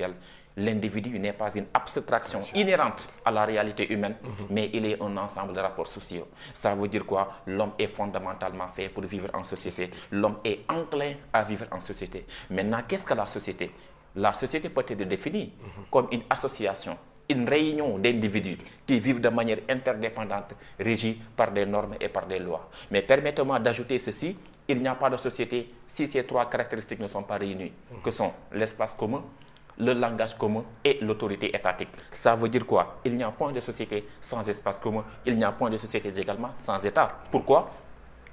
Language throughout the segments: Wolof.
laquelle l'individu n'est pas une abstraction inhérente à la réalité humaine, mais il est un ensemble de rapports sociaux. Ça veut dire quoi? L'homme est fondamentalement fait pour vivre en société. L'homme est enclin à vivre en société. Maintenant, qu'est-ce que la société? La société peut être définie comme une association, une réunion d'individus qui vivent de manière interdépendante, régie par des normes et par des lois. Mais permettez-moi d'ajouter ceci, il n'y a pas de société si ces trois caractéristiques ne sont pas réunies, que sont l'espace commun, le langage commun et l'autorité étatique. Ça veut dire quoi? Il n'y a point de société sans espace commun, il n'y a point de société également sans État. Pourquoi?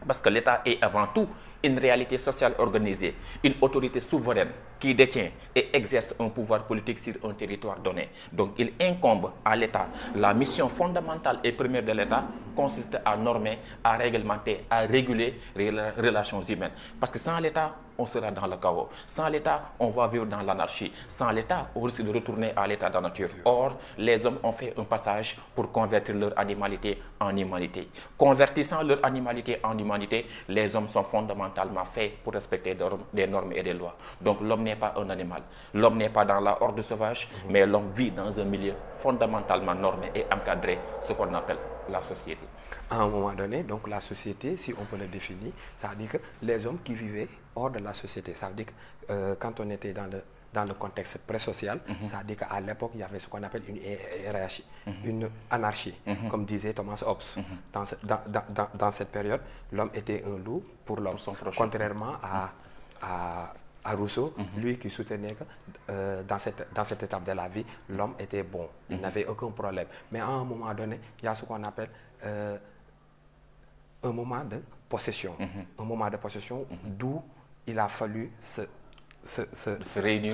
Parce que l'État est avant tout une réalité sociale organisée, une autorité souveraine qui détient et exerce un pouvoir politique sur un territoire donné. Donc il incombe à l'État. La mission fondamentale et première de l'État consiste à normer, à réglementer, à réguler les relations humaines. Parce que sans l'État, on sera dans le chaos. Sans l'État, on va vivre dans l'anarchie. Sans l'État, on risque de retourner à l'état de la nature. Or, les hommes ont fait un passage pour convertir leur animalité en humanité. Convertissant leur animalité en humanité, les hommes sont fondamentalement faits pour respecter des normes et des lois. Donc l'homme n'est pas un animal. L'homme n'est pas dans la horde sauvage, mais l'homme vit dans un milieu fondamentalement normé et encadré, ce qu'on appelle la société. À un moment donné, donc la société, si on peut le définir, ça veut dire que les hommes qui vivaient hors de la société, ça veut dire que quand on était dans le contexte pré-social, ça veut dire qu'à l'époque, il y avait ce qu'on appelle une hiérarchie, une anarchie, comme disait Thomas Hobbes. Dans cette période, l'homme était un loup pour l'homme, contrairement à Rousseau, lui qui soutenait que dans cette étape de la vie, l'homme était bon, il n'avait aucun problème. Mais à un moment donné, il y a ce qu'on appelle un moment de possession. Un moment de possession d'où il a fallu se réunir,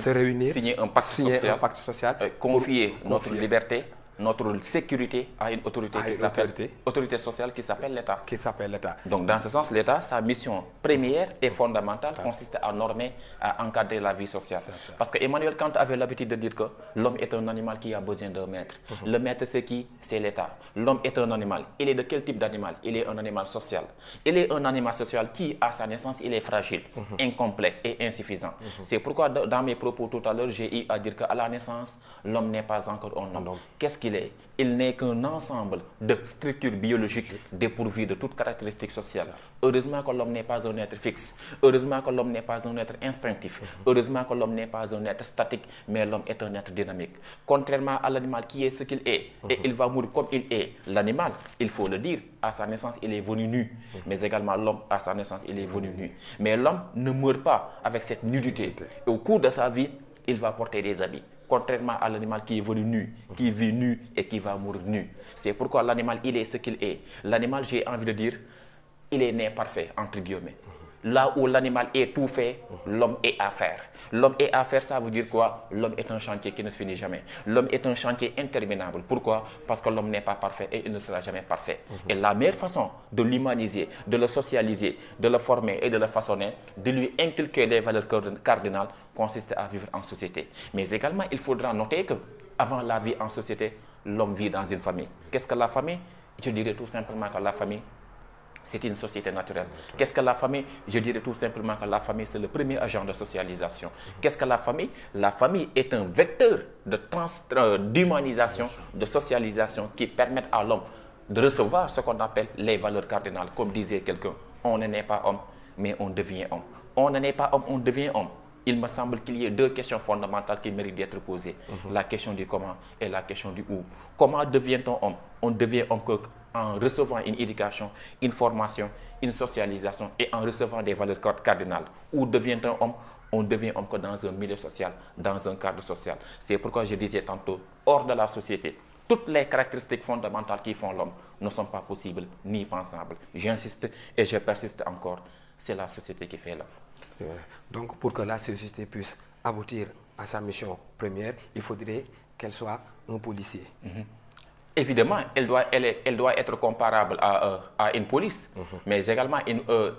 signer un pacte social, confier notre liberté, notre sécurité à une autorité sociale qui s'appelle l'État. Donc dans ce sens, l'État, sa mission première et fondamentale consiste à normer, à encadrer la vie sociale. Parce que Emmanuel Kant avait l'habitude de dire que l'homme est un animal qui a besoin d'un maître. Le maître, c'est qui? C'est l'État. L'homme est un animal. Il est de quel type d'animal? Il est un animal social. Il est un animal social qui, à sa naissance, il est fragile, incomplet et insuffisant. C'est pourquoi dans mes propos tout à l'heure, j'ai eu à dire qu'à la naissance, l'homme n'est pas encore un homme. Qu'est-ce qu'il est? Il n'est qu'un ensemble de structures biologiques dépourvues de toute caractéristique sociale. Heureusement que l'homme n'est pas un être fixe. Heureusement que l'homme n'est pas un être instinctif. Heureusement que l'homme n'est pas un être statique, mais l'homme est un être dynamique. Contrairement à l'animal qui est ce qu'il est, et il va mourir comme il est. L'animal, il faut le dire, à sa naissance, il est venu nu. Mais également l'homme, à sa naissance, il est venu nu. Mais l'homme ne meurt pas avec cette nudité. Et au cours de sa vie, il va porter des habits. Contrairement à l'animal qui est venu nu, qui vit nu et qui va mourir nu. C'est pourquoi l'animal, il est ce qu'il est. L'animal, j'ai envie de dire, il est né parfait, entre guillemets. Là où l'animal est tout fait, l'homme est à faire. L'homme est à faire, ça veut dire quoi? L'homme est un chantier qui ne se finit jamais. L'homme est un chantier interminable. Pourquoi? Parce que l'homme n'est pas parfait et il ne sera jamais parfait. Et la meilleure façon de l'humaniser, de le socialiser, de le former et de le façonner, de lui inculquer les valeurs cardinales, consiste à vivre en société. Mais également, il faudra noter que avant la vie en société, l'homme vit dans une famille. Qu'est-ce que la famille? Je dirais tout simplement que la famille, c'est une société naturelle. Qu'est-ce que la famille? Je dirais tout simplement que la famille, c'est le premier agent de socialisation. Qu'est-ce que la famille? La famille est un vecteur d'humanisation, de socialisation qui permet à l'homme de recevoir ce qu'on appelle les valeurs cardinales. Comme disait quelqu'un, on n'est pas homme, mais on devient homme. On n'est pas homme, on devient homme. Il me semble qu'il y ait deux questions fondamentales qui méritent d'être posées. La question du comment et la question du où. Comment devient-on homme? On devient homme en recevant une éducation, une formation, une socialisation et en recevant des valeurs cardinales. Où devient-on homme? On devient homme que dans un milieu social, dans un cadre social. C'est pourquoi je disais tantôt, hors de la société, toutes les caractéristiques fondamentales qui font l'homme ne sont pas possibles ni pensables. J'insiste et je persiste encore. C'est la société qui fait l'homme. Donc, pour que la société puisse aboutir à sa mission première, il faudrait qu'elle soit un policier. Évidemment, elle doit être comparable à une police, mais également,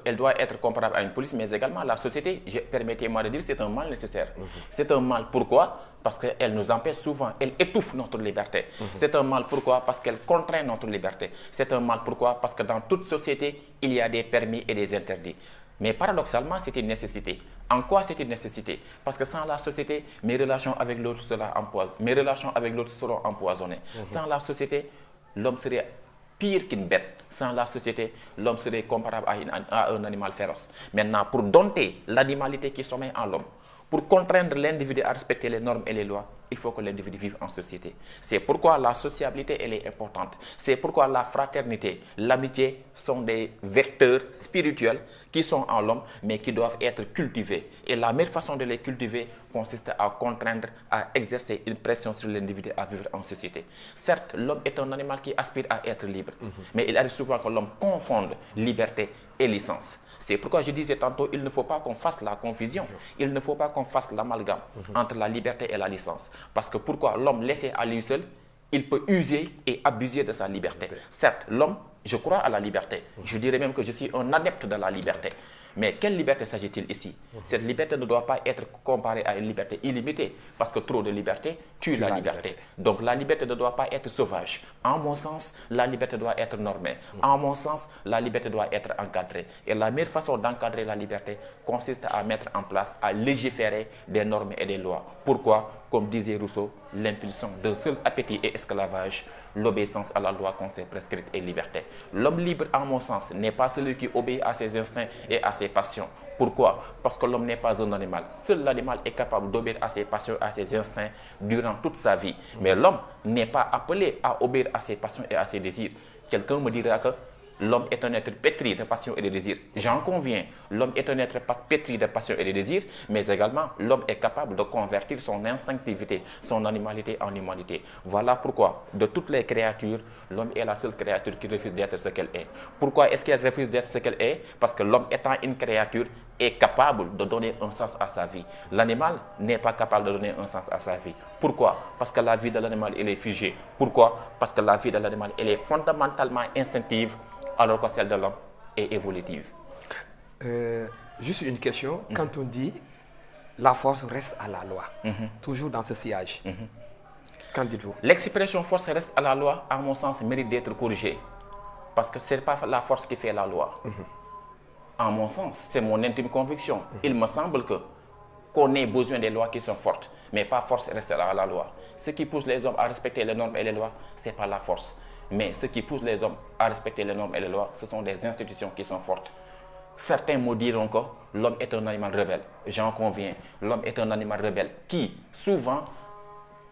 elle doit être comparable à une police, mais également la société, permettez-moi de dire, c'est un mal nécessaire. C'est un mal, pourquoi? Parce qu'elle nous empêche souvent, elle étouffe notre liberté. C'est un mal, pourquoi? Parce qu'elle contraint notre liberté. C'est un mal, pourquoi? Parce que dans toute société, il y a des permis et des interdits. Mais paradoxalement, c'est une nécessité. En quoi c'est une nécessité? Parce que sans la société, mes relations avec l'autre seront empoisonnées. Sans la société, l'homme serait pire qu'une bête. Sans la société, l'homme serait comparable à un animal féroce. Maintenant, pour dompter l'animalité qui sommeille en l'homme, pour contraindre l'individu à respecter les normes et les lois, il faut que l'individu vive en société. C'est pourquoi la sociabilité, elle est importante. C'est pourquoi la fraternité, l'amitié sont des vecteurs spirituels qui sont en l'homme, mais qui doivent être cultivés. Et la meilleure façon de les cultiver consiste à contraindre, à exercer une pression sur l'individu à vivre en société. Certes, l'homme est un animal qui aspire à être libre, mais il arrive souvent que l'homme confonde liberté et licence. C'est pourquoi je disais tantôt, il ne faut pas qu'on fasse la confusion, il ne faut pas qu'on fasse l'amalgame entre la liberté et la licence. Parce que pourquoi l'homme laissé à lui seul, il peut user et abuser de sa liberté. Certes, l'homme, je crois à la liberté. Je dirais même que je suis un adepte de la liberté. Mais quelle liberté s'agit-il ici? Cette liberté ne doit pas être comparée à une liberté illimitée, parce que trop de liberté tue la liberté. Donc la liberté ne doit pas être sauvage. En mon sens, la liberté doit être normée. En mon sens, la liberté doit être encadrée. Et la meilleure façon d'encadrer la liberté consiste à mettre en place, à légiférer des normes et des lois. Pourquoi? Comme disait Rousseau, l'impulsion d'un seul appétit et esclavage, l'obéissance à la loi conseille prescrite et liberté. L'homme libre, en mon sens, n'est pas celui qui obéit à ses instincts et à ses passions. Pourquoi? Parce que l'homme n'est pas un animal. Seul l'animal est capable d'obéir à ses passions, à ses instincts durant toute sa vie. Mais l'homme n'est pas appelé à obéir à ses passions et à ses désirs. Quelqu'un me dira que l'homme est un être pétri de passion et de désirs. J'en conviens, l'homme est un être pétri de passion et de désirs, mais également l'homme est capable de convertir son instinctivité, son animalité en humanité. Voilà pourquoi, de toutes les créatures, l'homme est la seule créature qui refuse d'être ce qu'elle est. Pourquoi est-ce qu'elle refuse d'être ce qu'elle est? Parce que l'homme étant une créature est capable de donner un sens à sa vie. L'animal n'est pas capable de donner un sens à sa vie. Pourquoi? Parce que la vie de l'animal, elle est figée. Pourquoi? Parce que la vie de l'animal, elle est fondamentalement instinctive, alors que celle de l'homme est évolutive. Juste une question, quand on dit la force reste à la loi, toujours dans ce sillage, qu'en dites-vous? L'expression force reste à la loi, à mon sens, mérite d'être corrigée. Parce que ce n'est pas la force qui fait la loi. En mon sens, c'est mon intime conviction. Il me semble qu'on ait besoin des lois qui sont fortes, mais pas force reste à la loi. Ce qui pousse les hommes à respecter les normes et les lois, ce n'est pas la force. Mais ce qui pousse les hommes à respecter les normes et les lois, ce sont des institutions qui sont fortes. Certains me diront que l'homme est un animal rebelle. J'en conviens. L'homme est un animal rebelle qui souvent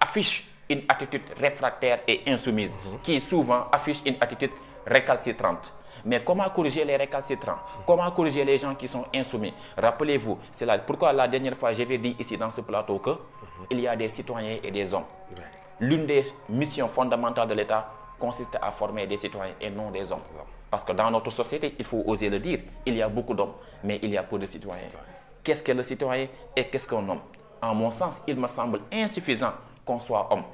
affiche une attitude réfractaire et insoumise, qui souvent affiche une attitude récalcitrante. Mais comment corriger les récalcitrants? Comment corriger les gens qui sont insoumis? Rappelez-vous, c'est pourquoi la dernière fois j'avais dit ici dans ce plateau qu'il y a des citoyens et des hommes. L'une des missions fondamentales de l'État consiste à former des citoyens et non des hommes. Parce que dans notre société, il faut oser le dire, il y a beaucoup d'hommes, mais il y a peu de citoyens. Qu'est-ce qu'est le citoyen et qu'est-ce qu'un homme? En mon sens, il me semble insuffisant qu'on soit homme.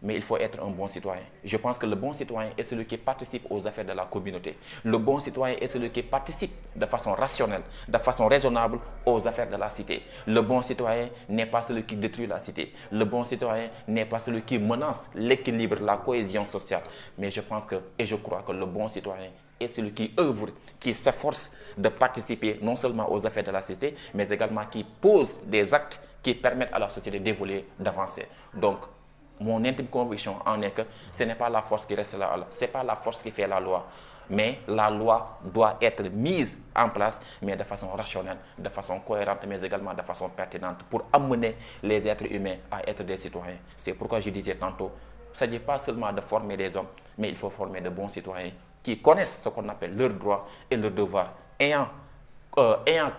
Mais il faut être un bon citoyen. Je pense que le bon citoyen est celui qui participe aux affaires de la communauté. Le bon citoyen est celui qui participe de façon rationnelle, de façon raisonnable aux affaires de la cité. Le bon citoyen n'est pas celui qui détruit la cité. Le bon citoyen n'est pas celui qui menace l'équilibre, la cohésion sociale. Mais je pense que, et je crois que le bon citoyen est celui qui œuvre, qui s'efforce de participer non seulement aux affaires de la cité, mais également qui pose des actes qui permettent à la société d'évoluer, d'avancer. Donc, mon intime conviction en est que ce n'est pas la force qui reste là, ce n'est pas la force qui fait la loi, mais la loi doit être mise en place, mais de façon rationnelle, de façon cohérente, mais également de façon pertinente pour amener les êtres humains à être des citoyens. C'est pourquoi je disais tantôt, il ne s'agit pas seulement de former des hommes, mais il faut former de bons citoyens qui connaissent ce qu'on appelle leurs droits et leurs devoirs. Ayant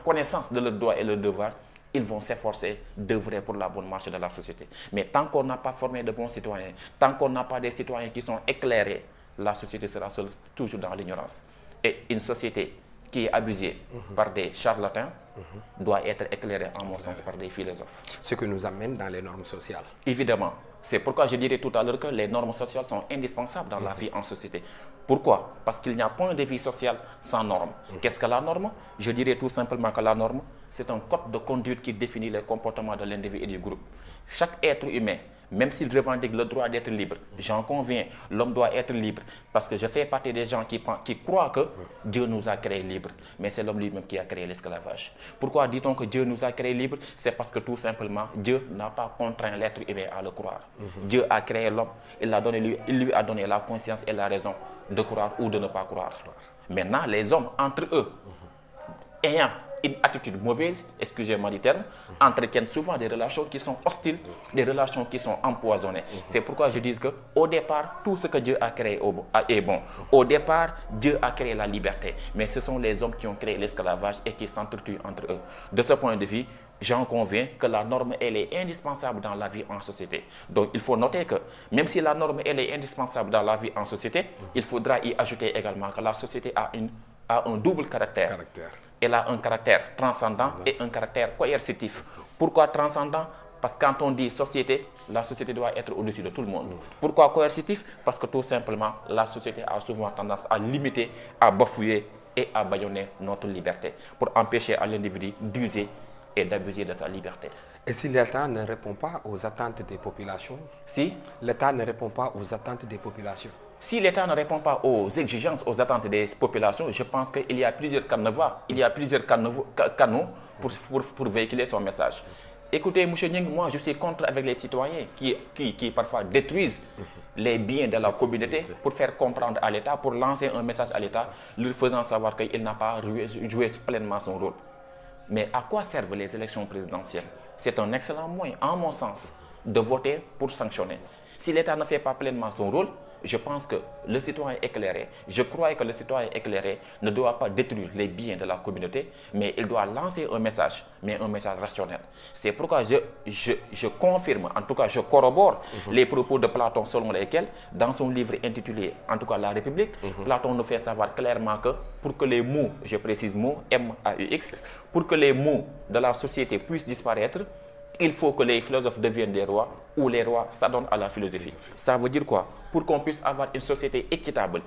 connaissance de leurs droits et leurs devoirs, ils vont s'efforcer d'œuvrer pour la bonne marche de la société. Mais tant qu'on n'a pas formé de bons citoyens, tant qu'on n'a pas des citoyens qui sont éclairés, la société sera toujours dans l'ignorance. Et une société qui est abusée par des charlatans doit être éclairée, en mon sens, par des philosophes. Ce qui nous amène dans les normes sociales. Évidemment. C'est pourquoi je dirais tout à l'heure que les normes sociales sont indispensables dans la vie en société. Pourquoi? Parce qu'il n'y a point de vie sociale sans normes. Qu'est-ce que la norme? Je dirais tout simplement que la norme, c'est un code de conduite qui définit les comportements de l'individu et du groupe. Chaque être humain même s'il revendique le droit d'être libre, j'en conviens, l'homme doit être libre, parce que je fais partie des gens qui croient que Dieu nous a créés libres, mais c'est l'homme lui-même qui a créé l'esclavage. Pourquoi dit-on que Dieu nous a créés libres? C'est parce que tout simplement, Dieu n'a pas contraint l'être humain à le croire. Dieu a créé l'homme, il lui a donné la conscience et la raison de croire ou de ne pas croire. Maintenant, les hommes, entre eux, ayant une attitude mauvaise, excusez-moi du terme, entretiennent souvent des relations qui sont hostiles, des relations qui sont empoisonnées. C'est pourquoi je dis qu'au départ, tout ce que Dieu a créé est bon. Au départ, Dieu a créé la liberté, mais ce sont les hommes qui ont créé l'esclavage et qui s'entretuent entre eux. De ce point de vue, j'en conviens que la norme, elle est indispensable dans la vie en société. Donc, il faut noter que même si la norme, elle est indispensable dans la vie en société, il faudra y ajouter également que la société a un double caractère. Elle a un caractère transcendant et un caractère coercitif. Pourquoi transcendant? Parce que quand on dit société, la société doit être au-dessus de tout le monde. Pourquoi coercitif? Parce que tout simplement, la société a souvent tendance à limiter, à bafouer et à bâillonner notre liberté pour empêcher à l'individu d'user et d'abuser de sa liberté. Et si l'État ne répond pas aux attentes des populations? Si l'État ne répond pas aux attentes des populations? Si l'État ne répond pas aux exigences, aux attentes des populations, je pense qu'il y a plusieurs canaux pour véhiculer son message. Écoutez, M. Nying, moi je suis contre avec les citoyens qui parfois détruisent les biens de la communauté pour faire comprendre à l'État, pour lancer un message à l'État, lui faisant savoir qu'il n'a pas joué pleinement son rôle. Mais à quoi servent les élections présidentielles? C'est un excellent moyen, en mon sens, de voter pour sanctionner. Si l'État ne fait pas pleinement son rôle, je pense que le citoyen éclairé, je crois que le citoyen éclairé ne doit pas détruire les biens de la communauté, mais il doit lancer un message, mais un message rationnel. C'est pourquoi je confirme, en tout cas je corrobore les propos de Platon selon lesquels, dans son livre intitulé, en tout cas La République, Platon nous fait savoir clairement que pour que les mots, je précise mots, M-A-U-X, pour que les mots de la société puissent disparaître, il faut que les philosophes deviennent des rois ou les rois s'adonnent à la philosophie. Ça veut dire quoi? Pour qu'on puisse avoir une société équitable,